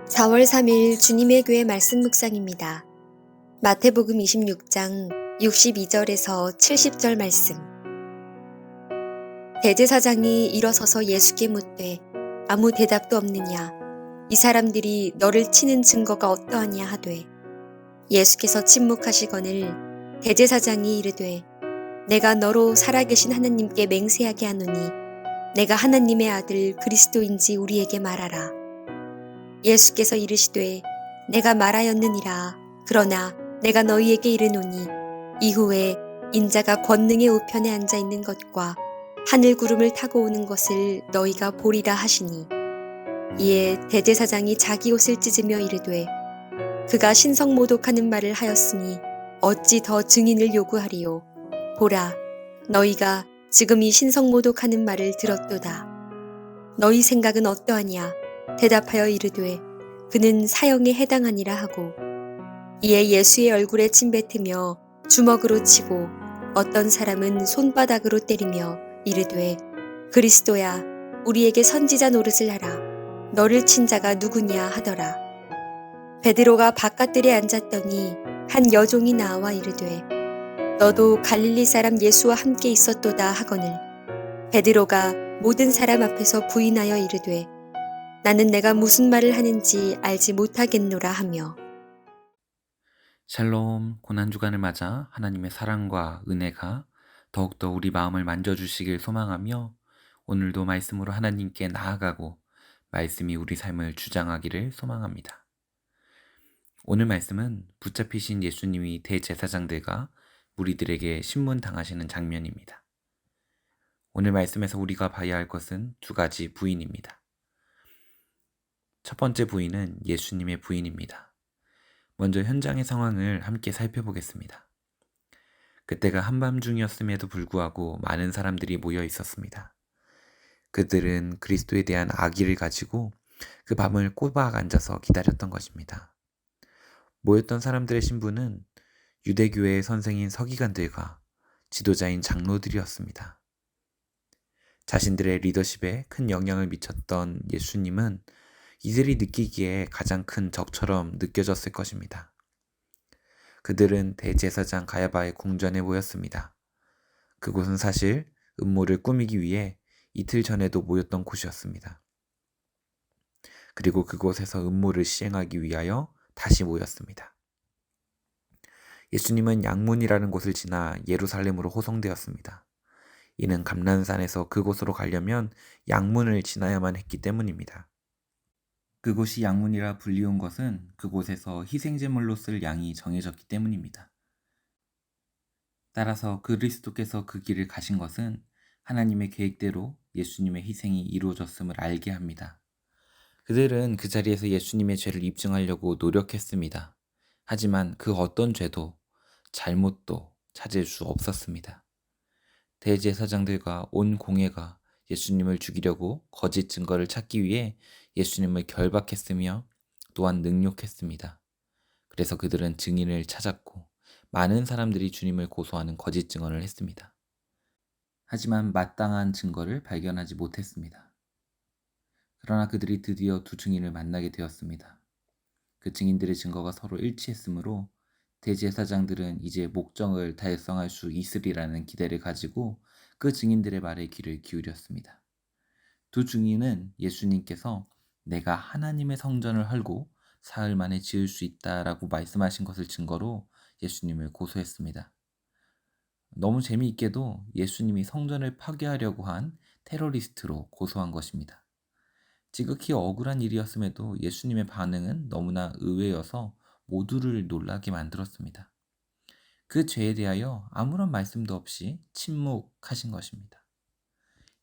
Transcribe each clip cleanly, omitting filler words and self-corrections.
4월 3일 주님의 교회 말씀 묵상입니다. 마태복음 26장 62절에서 70절 말씀. 대제사장이 일어서서 예수께 묻되 아무 대답도 없느냐? 이 사람들이 너를 치는 증거가 어떠하냐 하되, 예수께서 침묵하시거늘 대제사장이 이르되 내가 너로 살아계신 하나님께 맹세하게 하노니 내가 하나님의 아들 그리스도인지 우리에게 말하라. 예수께서 이르시되 내가 말하였느니라. 그러나 내가 너희에게 이르노니 이후에 인자가 권능의 우편에 앉아 있는 것과 하늘 구름을 타고 오는 것을 너희가 보리라 하시니, 이에 대제사장이 자기 옷을 찢으며 이르되 그가 신성모독하는 말을 하였으니 어찌 더 증인을 요구하리요. 보라, 너희가 지금 이 신성모독하는 말을 들었도다. 너희 생각은 어떠하냐? 대답하여 이르되 그는 사형에 해당하니라 하고, 이에 예수의 얼굴에 침뱉으며 주먹으로 치고 어떤 사람은 손바닥으로 때리며 이르되 그리스도야, 우리에게 선지자 노릇을 하라. 너를 친 자가 누구냐 하더라. 베드로가 바깥들에 앉았더니 한 여종이 나와 이르되 너도 갈릴리 사람 예수와 함께 있었도다 하거늘, 베드로가 모든 사람 앞에서 부인하여 이르되 나는 내가 무슨 말을 하는지 알지 못하겠노라 하며. 샬롬, 고난주간을 맞아 하나님의 사랑과 은혜가 더욱더 우리 마음을 만져주시길 소망하며, 오늘도 말씀으로 하나님께 나아가고 말씀이 우리 삶을 주장하기를 소망합니다. 오늘 말씀은 붙잡히신 예수님이 대제사장들과 무리들에게 신문당하시는 장면입니다. 오늘 말씀에서 우리가 봐야 할 것은 두 가지 부인입니다. 첫 번째 부인은 예수님의 부인입니다. 먼저 현장의 상황을 함께 살펴보겠습니다. 그때가 한밤중이었음에도 불구하고 많은 사람들이 모여 있었습니다. 그들은 그리스도에 대한 악의를 가지고 그 밤을 꼬박 앉아서 기다렸던 것입니다. 모였던 사람들의 신부는 유대교회의 선생인 서기관들과 지도자인 장로들이었습니다. 자신들의 리더십에 큰 영향을 미쳤던 예수님은 이들이 느끼기에 가장 큰 적처럼 느껴졌을 것입니다. 그들은 대제사장 가야바의 궁전에 모였습니다. 그곳은 사실 음모를 꾸미기 위해 이틀 전에도 모였던 곳이었습니다. 그리고 그곳에서 음모를 시행하기 위하여 다시 모였습니다. 예수님은 양문이라는 곳을 지나 예루살렘으로 호송되었습니다. 이는 감람산에서 그곳으로 가려면 양문을 지나야만 했기 때문입니다. 그곳이 양문이라 불리운 것은 그곳에서 희생제물로 쓸 양이 정해졌기 때문입니다. 따라서 그리스도께서 그 길을 가신 것은 하나님의 계획대로 예수님의 희생이 이루어졌음을 알게 합니다. 그들은 그 자리에서 예수님의 죄를 입증하려고 노력했습니다. 하지만 그 어떤 죄도 잘못도 찾을 수 없었습니다. 대제사장들과 온 공회가 예수님을 죽이려고 거짓 증거를 찾기 위해 예수님을 결박했으며 또한 능욕했습니다. 그래서 그들은 증인을 찾았고 많은 사람들이 주님을 고소하는 거짓 증언을 했습니다. 하지만 마땅한 증거를 발견하지 못했습니다. 그러나 그들이 드디어 두 증인을 만나게 되었습니다. 그 증인들의 증거가 서로 일치했으므로 대제사장들은 이제 목적을 달성할 수 있으리라는 기대를 가지고 그 증인들의 말에 귀를 기울였습니다. 두 증인은 예수님께서 내가 하나님의 성전을 헐고 사흘 만에 지을 수 있다라고 말씀하신 것을 증거로 예수님을 고소했습니다. 너무 재미있게도 예수님이 성전을 파괴하려고 한 테러리스트로 고소한 것입니다. 지극히 억울한 일이었음에도 예수님의 반응은 너무나 의외여서 모두를 놀라게 만들었습니다. 그 죄에 대하여 아무런 말씀도 없이 침묵하신 것입니다.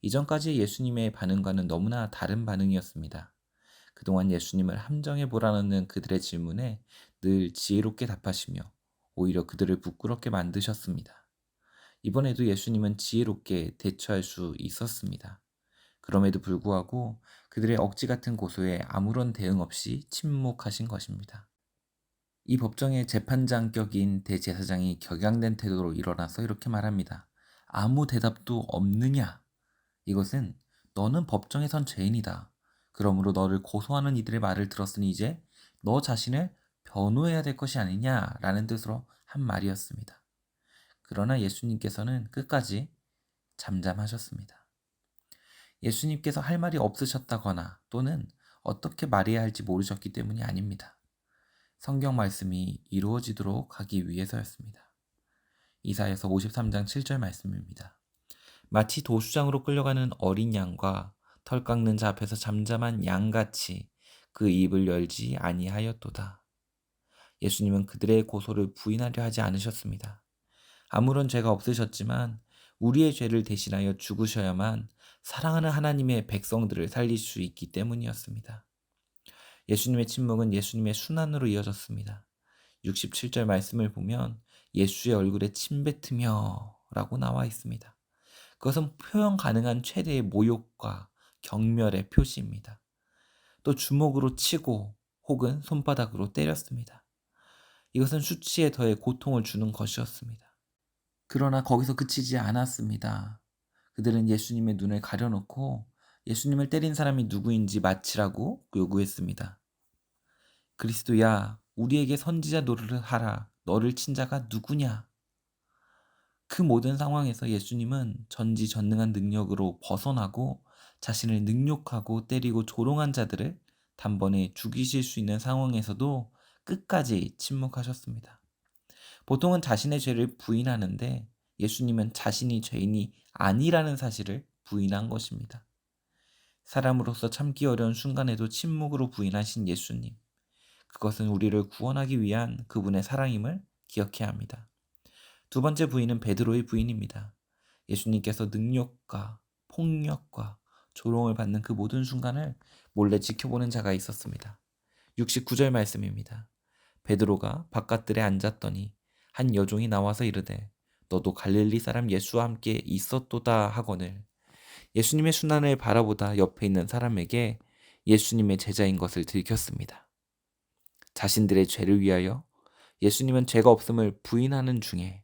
이전까지 예수님의 반응과는 너무나 다른 반응이었습니다. 그동안 예수님을 함정에 몰아넣는 그들의 질문에 늘 지혜롭게 답하시며 오히려 그들을 부끄럽게 만드셨습니다. 이번에도 예수님은 지혜롭게 대처할 수 있었습니다. 그럼에도 불구하고 그들의 억지 같은 고소에 아무런 대응 없이 침묵하신 것입니다. 이 법정의 재판장격인 대제사장이 격양된 태도로 일어나서 이렇게 말합니다. 아무 대답도 없느냐? 이것은 너는 법정에 선 죄인이다. 그러므로 너를 고소하는 이들의 말을 들었으니 이제 너 자신을 변호해야 될 것이 아니냐라는 뜻으로 한 말이었습니다. 그러나 예수님께서는 끝까지 잠잠하셨습니다. 예수님께서 할 말이 없으셨다거나 또는 어떻게 말해야 할지 모르셨기 때문이 아닙니다. 성경 말씀이 이루어지도록 하기 위해서였습니다. 이사야서 53장 7절 말씀입니다. 마치 도수장으로 끌려가는 어린 양과 털 깎는 자 앞에서 잠잠한 양같이 그 입을 열지 아니하였도다. 예수님은 그들의 고소를 부인하려 하지 않으셨습니다. 아무런 죄가 없으셨지만 우리의 죄를 대신하여 죽으셔야만 사랑하는 하나님의 백성들을 살릴 수 있기 때문이었습니다. 예수님의 침묵은 예수님의 순환으로 이어졌습니다. 67절 말씀을 보면 예수의 얼굴에 침 뱉으며 라고 나와 있습니다. 그것은 표현 가능한 최대의 모욕과 경멸의 표시입니다. 또 주먹으로 치고 혹은 손바닥으로 때렸습니다. 이것은 수치에 더해 고통을 주는 것이었습니다. 그러나 거기서 그치지 않았습니다. 그들은 예수님의 눈을 가려놓고 예수님을 때린 사람이 누구인지 맞히라고 요구했습니다. 그리스도야, 우리에게 선지자 노릇을 하라. 너를 친 자가 누구냐? 그 모든 상황에서 예수님은 전지전능한 능력으로 벗어나고 자신을 능욕하고 때리고 조롱한 자들을 단번에 죽이실 수 있는 상황에서도 끝까지 침묵하셨습니다. 보통은 자신의 죄를 부인하는데 예수님은 자신이 죄인이 아니라는 사실을 부인한 것입니다. 사람으로서 참기 어려운 순간에도 침묵으로 부인하신 예수님. 그것은 우리를 구원하기 위한 그분의 사랑임을 기억해야 합니다. 두 번째 부인은 베드로의 부인입니다. 예수님께서 능력과 폭력과 조롱을 받는 그 모든 순간을 몰래 지켜보는 자가 있었습니다. 69절 말씀입니다. 베드로가 바깥들에 앉았더니 한 여종이 나와서 이르되 너도 갈릴리 사람 예수와 함께 있었도다 하거늘. 예수님의 순환을 바라보다 옆에 있는 사람에게 예수님의 제자인 것을 들켰습니다. 자신들의 죄를 위하여 예수님은 죄가 없음을 부인하는 중에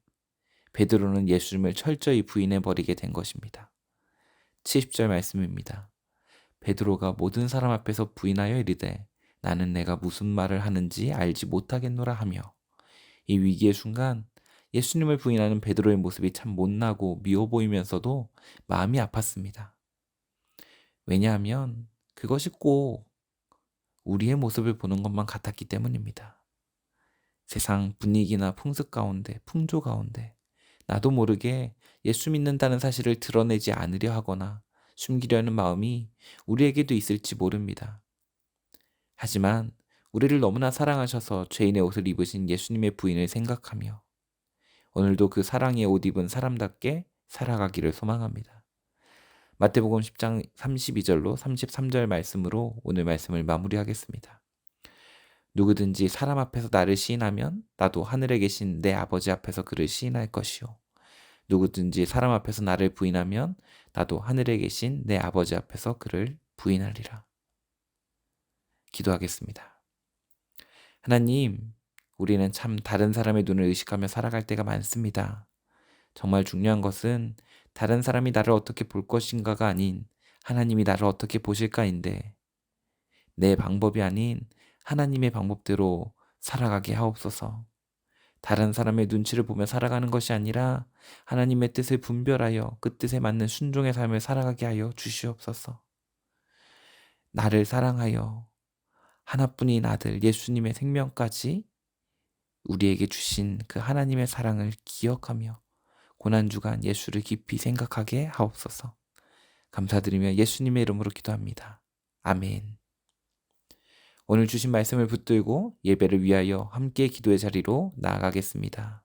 베드로는 예수님을 철저히 부인해버리게 된 것입니다. 70절 말씀입니다. 베드로가 모든 사람 앞에서 부인하여 이르되 나는 내가 무슨 말을 하는지 알지 못하겠노라 하며 이 위기의 순간 예수님을 부인하는 베드로의 모습이 참 못나고 미워 보이면서도 마음이 아팠습니다. 왜냐하면 그것이 꼭 우리의 모습을 보는 것만 같았기 때문입니다. 세상 분위기나 풍습 가운데, 풍조 가운데 나도 모르게 예수 믿는다는 사실을 드러내지 않으려 하거나 숨기려는 마음이 우리에게도 있을지 모릅니다. 하지만 우리를 너무나 사랑하셔서 죄인의 옷을 입으신 예수님의 부인을 생각하며 오늘도 그 사랑의 옷 입은 사람답게 살아가기를 소망합니다. 마태복음 10장 32절로 33절 말씀으로 오늘 말씀을 마무리하겠습니다. 누구든지 사람 앞에서 나를 시인하면 나도 하늘에 계신 내 아버지 앞에서 그를 시인할 것이요. 누구든지 사람 앞에서 나를 부인하면 나도 하늘에 계신 내 아버지 앞에서 그를 부인하리라. 기도하겠습니다. 하나님, 우리는 참 다른 사람의 눈을 의식하며 살아갈 때가 많습니다. 정말 중요한 것은 다른 사람이 나를 어떻게 볼 것인가가 아닌 하나님이 나를 어떻게 보실까인데 내 방법이 아닌 하나님의 방법대로 살아가게 하옵소서. 다른 사람의 눈치를 보며 살아가는 것이 아니라 하나님의 뜻을 분별하여 그 뜻에 맞는 순종의 삶을 살아가게 하여 주시옵소서. 나를 사랑하여 하나뿐인 아들 예수님의 생명까지 우리에게 주신 그 하나님의 사랑을 기억하며 고난주간 예수를 깊이 생각하게 하옵소서. 감사드리며 예수님의 이름으로 기도합니다. 아멘. 오늘 주신 말씀을 붙들고 예배를 위하여 함께 기도의 자리로 나아가겠습니다.